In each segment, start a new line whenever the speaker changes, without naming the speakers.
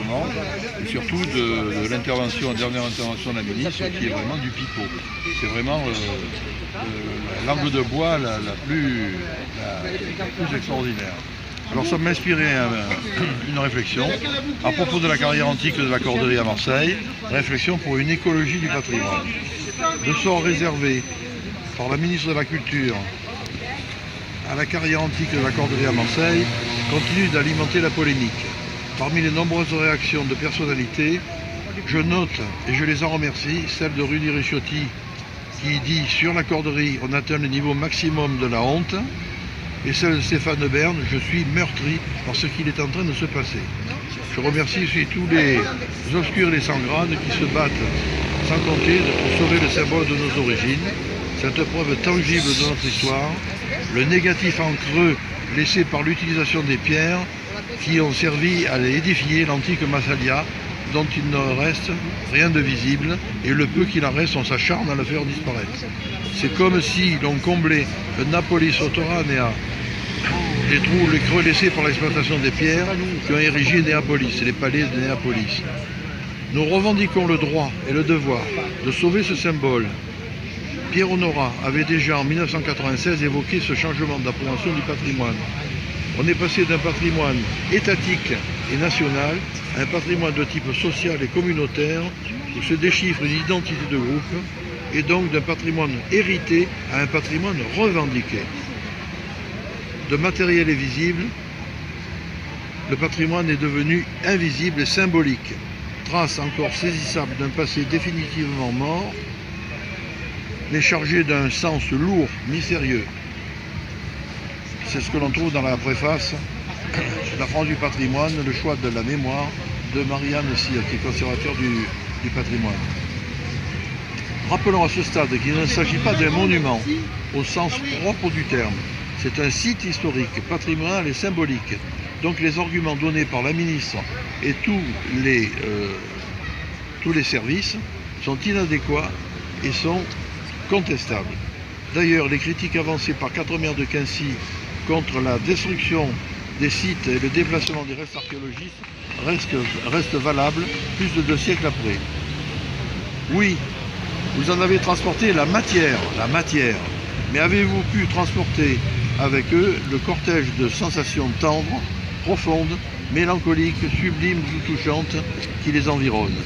gouvernement et surtout de l'intervention, la dernière intervention de la ministre qui est vraiment du pipeau. C'est vraiment l'angle de bois la plus extraordinaire. Alors ça m'a inspiré une réflexion à propos de la carrière antique de la Corderie à Marseille, réflexion pour une écologie du patrimoine. Le sort réservé par la ministre de la Culture à la carrière antique de la Corderie à Marseille continue d'alimenter la polémique. Parmi les nombreuses réactions de personnalités, je note, et je les en remercie, celle de Rudy Ricciotti qui dit « Sur la Corderie, on atteint le niveau maximum de la honte », et celle de Stéphane Bern, « Je suis meurtri par ce qu'il est en train de se passer ». Je remercie aussi tous les obscurs et les sans grades qui se battent sans compter pour sauver le symbole de nos origines, cette preuve tangible de notre histoire, le négatif en creux laissé par l'utilisation des pierres qui ont servi à édifier l'antique Massalia, dont il ne reste rien de visible, et le peu qu'il en reste, on s'acharne à le faire disparaître. C'est comme si l'on comblait le Napolis Sotterranea, les trous, les creux laissés par l'exploitation des pierres qui ont érigé Néapolis, les palais de Néapolis. Nous revendiquons le droit et le devoir de sauver ce symbole. Pierre Honorat avait déjà en 1996 évoqué ce changement d'appréhension du patrimoine. On est passé d'un patrimoine étatique et national à un patrimoine de type social et communautaire où se déchiffre une identité de groupe et donc d'un patrimoine hérité à un patrimoine revendiqué. De matériel et visible, le patrimoine est devenu invisible et symbolique, trace encore saisissable d'un passé définitivement mort, mais chargé d'un sens lourd, mystérieux. C'est ce que l'on trouve dans la préface de La France du patrimoine, le choix de la mémoire de Marianne Cyr, qui est conservateur du patrimoine. Rappelons à ce stade qu'il ne s'agit pas d'un monument au sens propre du terme. C'est un site historique, patrimonial et symbolique. Donc les arguments donnés par la ministre et tous les services sont inadéquats et sont contestables. D'ailleurs, les critiques avancées par 4 maires de Quincy contre la destruction des sites et le déplacement des restes archéologiques restent valables plus de 2 siècles après. Oui, vous en avez transporté la matière, mais avez-vous pu transporter avec eux le cortège de sensations tendres, profondes, mélancoliques, sublimes ou touchantes qui les environnent?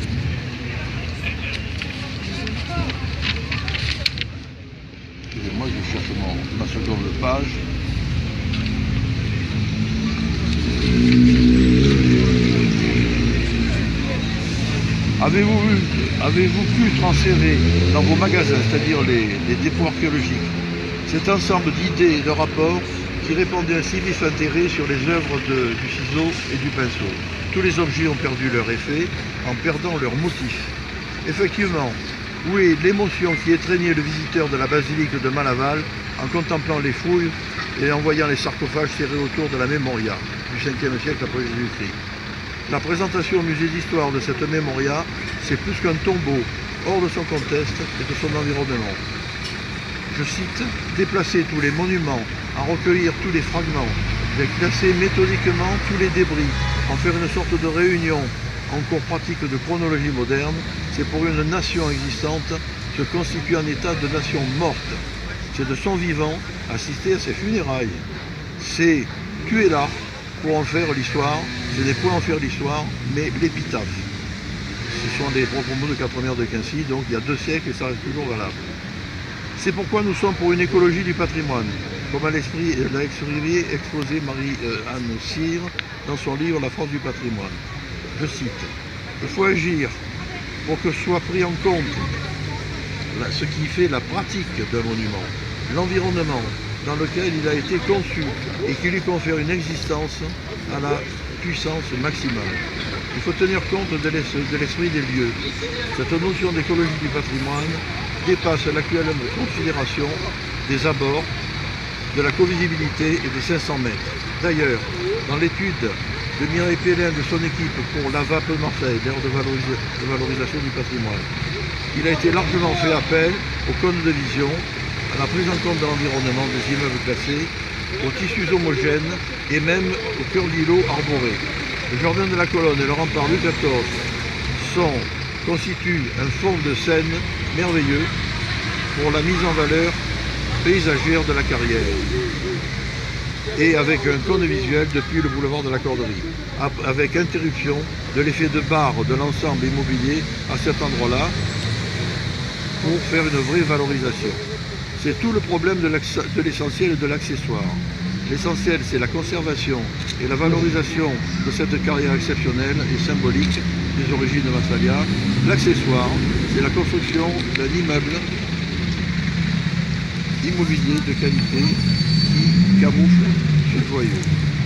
Excusez-moi, je cherche ma seconde page. Avez-vous pu transférer dans vos magasins, c'est-à-dire les dépôts archéologiques, cet ensemble d'idées et de rapports qui répandaient un si vif intérêt sur les œuvres du ciseau et du pinceau? Tous les objets ont perdu leur effet en perdant leur motif. Effectivement, où est l'émotion qui étreignait le visiteur de la basilique de Malaval en contemplant les fouilles et en voyant les sarcophages serrés autour de la Memoria du 5e siècle après Jésus-Christ? La présentation au musée d'histoire de cette Memoria, c'est plus qu'un tombeau, hors de son contexte et de son environnement. Je cite, « Déplacer tous les monuments, en recueillir tous les fragments, de classer méthodiquement tous les débris, en faire une sorte de réunion en cours pratique de chronologie moderne, c'est pour une nation existante se constituer en état de nation morte. C'est de son vivant assister à ses funérailles. C'est tuer là pour en faire l'histoire, ce n'est point en faire l'histoire, mais l'épitaphe. » Ce sont des propres mots de 4 maires de Quincy, donc il y a 2 siècles et ça reste toujours valable. C'est pourquoi nous sommes pour une écologie du patrimoine, comme l'a exposé Marie-Anne Cyr dans son livre La France du patrimoine. Je cite, « Il faut agir pour que soit pris en compte ce qui fait la pratique d'un monument, l'environnement dans lequel il a été conçu et qui lui confère une existence à la puissance maximale. Il faut tenir compte de l'esprit des lieux. Cette notion d'écologie du patrimoine dépasse l'actuelle considération des abords, de la covisibilité et des 500 mètres. D'ailleurs, dans l'étude de Mireille Pellin de son équipe pour la VAP Marseille, l'aire de valorisation du patrimoine, il a été largement fait appel aux cônes de vision, à la prise en compte de l'environnement des immeubles classés, aux tissus homogènes et même au cœur d'îlots arborés. Le jardin de la Colonne et le rempart Louis XIV constituent un fond de scène merveilleux pour la mise en valeur paysagère de la carrière et avec un cône visuel depuis le boulevard de la Corderie, avec interruption de l'effet de barre de l'ensemble immobilier à cet endroit-là pour faire une vraie valorisation. C'est tout le problème de l'essentiel et de l'accessoire. L'essentiel, c'est la conservation et la valorisation de cette carrière exceptionnelle et symbolique des origines de Massalia. L'accessoire, c'est la construction d'un immeuble immobilier de qualité qui camoufle ce joyau.